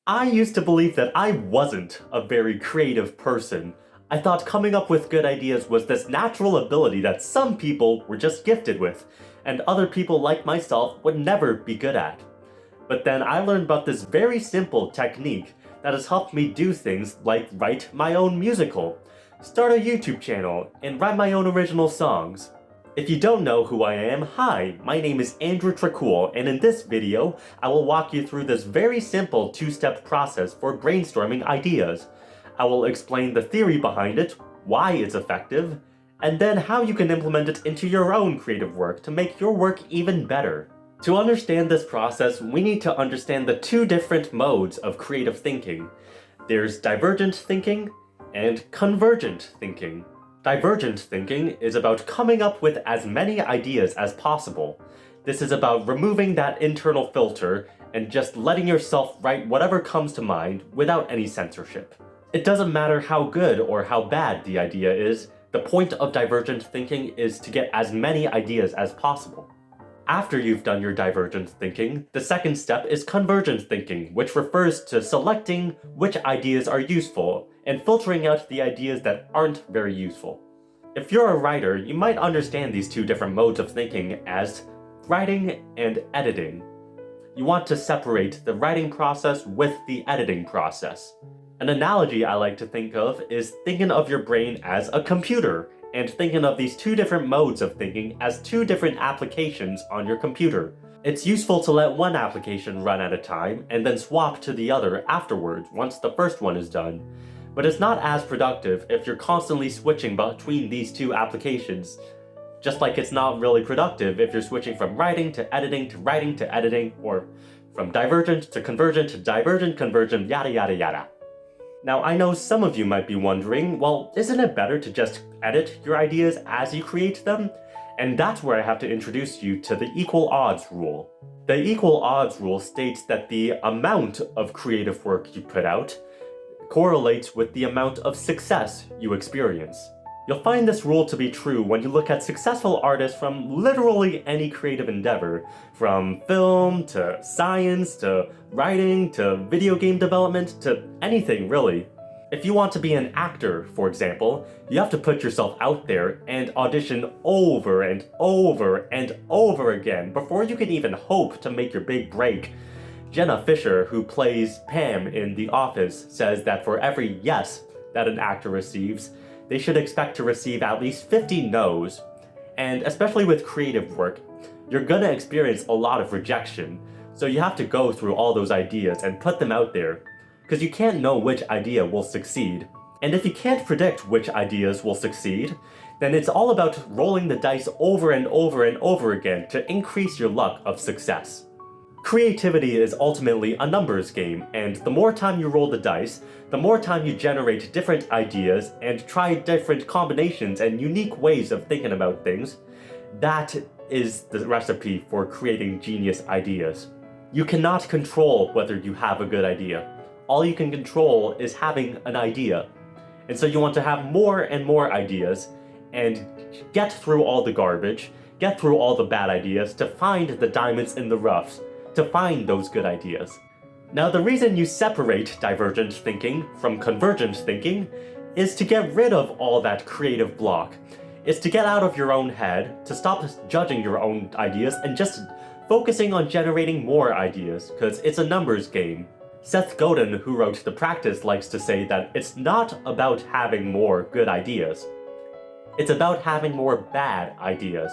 I used to believe that I wasn't a very creative person. I thought coming up with good ideas was this natural ability that some people were just gifted with, and other people like myself would never be good at. But then I learned about this very simple technique that has helped me do things like write my own musical, start a YouTube channel, and write my own original songs. If you don't know who I am, hi, my name is Andrew Tracool, and in this video, I will walk you through this very simple two-step process for brainstorming ideas. I will explain the theory behind it, why it's effective, and then how you can implement it into your own creative work to make your work even better. To understand this process, we need to understand the two different modes of creative thinking. There's divergent thinking and convergent thinking. Divergent thinking is about coming up with as many ideas as possible. This is about removing that internal filter and just letting yourself write whatever comes to mind without any censorship. It doesn't matter how good or how bad the idea is, the point of divergent thinking is to get as many ideas as possible. After you've done your divergent thinking, the second step is convergent thinking, which refers to selecting which ideas are useful and filtering out the ideas that aren't very useful. If you're a writer, you might understand these two different modes of thinking as writing and editing. You want to separate the writing process with the editing process. An analogy I like to think of is thinking of your brain as a computer, and thinking of these two different modes of thinking as two different applications on your computer. It's useful to let one application run at a time and then swap to the other afterwards once the first one is done. But it's not as productive if you're constantly switching between these two applications. Just like it's not really productive if you're switching from writing to editing to writing to editing, or from divergent to divergent, convergent, yada yada yada. Now, I know some of you might be wondering, well, isn't it better to just edit your ideas as you create them? And that's where I have to introduce you to the equal odds rule. The equal odds rule states that the amount of creative work you put out correlates with the amount of success you experience. You'll find this rule to be true when you look at successful artists from literally any creative endeavor, from film to science to writing to video game development to anything really. If you want to be an actor, for example, you have to put yourself out there and audition over and over and over again before you can even hope to make your big break. Jenna Fisher, who plays Pam in The Office, says that for every yes that an actor receives, they should expect to receive at least 50 no's. And especially with creative work, you're gonna experience a lot of rejection, so you have to go through all those ideas and put them out there, because you can't know which idea will succeed. And if you can't predict which ideas will succeed, then it's all about rolling the dice over and over and over again to increase your luck of success. Creativity is ultimately a numbers game, and the more time you roll the dice, the more time you generate different ideas and try different combinations and unique ways of thinking about things. That is the recipe for creating genius ideas. You cannot control whether you have a good idea. All you can control is having an idea. And so you want to have more and more ideas and get through all the garbage, get through all the bad ideas to find the diamonds in the roughs, to find those good ideas. Now, the reason you separate divergent thinking from convergent thinking is to get rid of all that creative block. It's to get out of your own head, to stop judging your own ideas and just focusing on generating more ideas, because it's a numbers game. Seth Godin, who wrote The Practice, likes to say that it's not about having more good ideas. It's about having more bad ideas.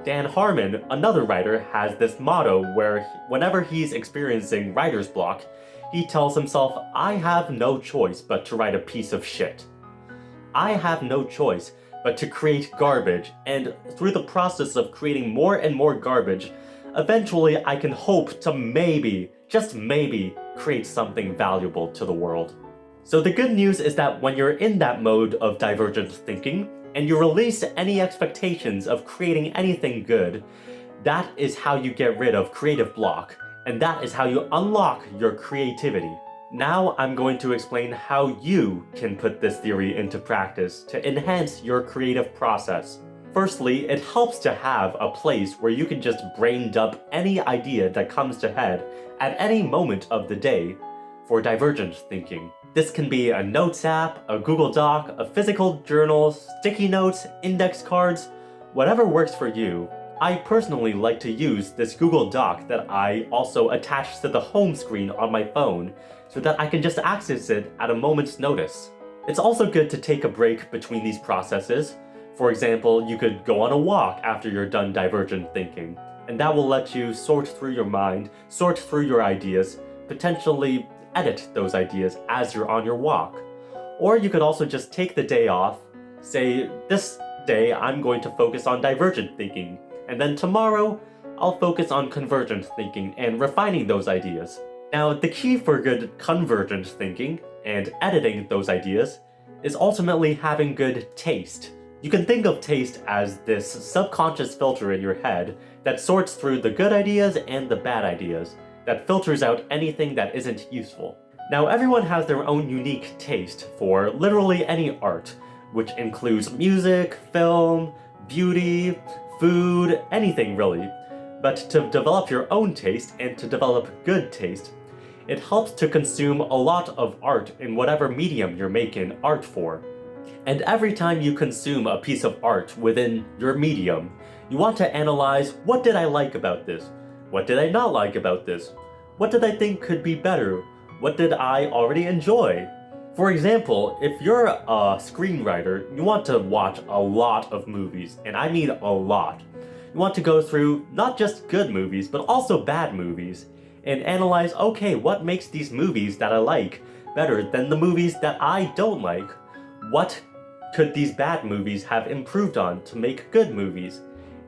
Dan Harmon, another writer, has this motto where whenever he's experiencing writer's block, he tells himself, I have no choice but to write a piece of shit. I have no choice but to create garbage, and through the process of creating more and more garbage, eventually I can hope to maybe, just maybe, create something valuable to the world. So the good news is that when you're in that mode of divergent thinking, and you release any expectations of creating anything good, that is how you get rid of creative block, and that is how you unlock your creativity. Now I'm going to explain how you can put this theory into practice to enhance your creative process. Firstly, it helps to have a place where you can just brain dump any idea that comes to head at any moment of the day. for divergent thinking. This can be a notes app, a Google Doc, a physical journal, sticky notes, index cards, whatever works for you. I personally like to use this Google Doc that I also attach to the home screen on my phone so that I can just access it at a moment's notice. It's also good to take a break between these processes. For example, you could go on a walk after you're done divergent thinking, and that will let you sort through your mind, sort through your ideas, potentially edit those ideas as you're on your walk. Or you could also just take the day off, say, this day I'm going to focus on divergent thinking, and then tomorrow I'll focus on convergent thinking and refining those ideas. Now, the key for good convergent thinking and editing those ideas is ultimately having good taste. You can think of taste as this subconscious filter in your head that sorts through the good ideas and the bad ideas, that filters out anything that isn't useful. Now, everyone has their own unique taste for literally any art, which includes music, film, beauty, food, anything really. But to develop your own taste and to develop good taste, it helps to consume a lot of art in whatever medium you're making art for. And every time you consume a piece of art within your medium, you want to analyze, what did I like about this? What did I not like about this? What did I think could be better? What did I already enjoy? For example, if you're a screenwriter, you want to watch a lot of movies, and I mean a lot. You want to go through not just good movies, but also bad movies, and analyze, okay, what makes these movies that I like better than the movies that I don't like? What could these bad movies have improved on to make good movies?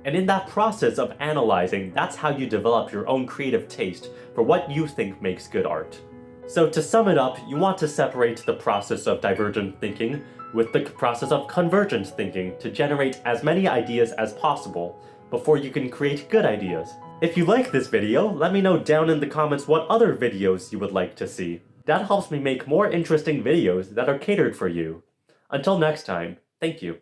And in that process of analyzing, that's how you develop your own creative taste for what you think makes good art. So to sum it up, you want to separate the process of divergent thinking with the process of convergent thinking to generate as many ideas as possible before you can create good ideas. If you like this video, let me know down in the comments what other videos you would like to see. That helps me make more interesting videos that are catered for you. Until next time, thank you.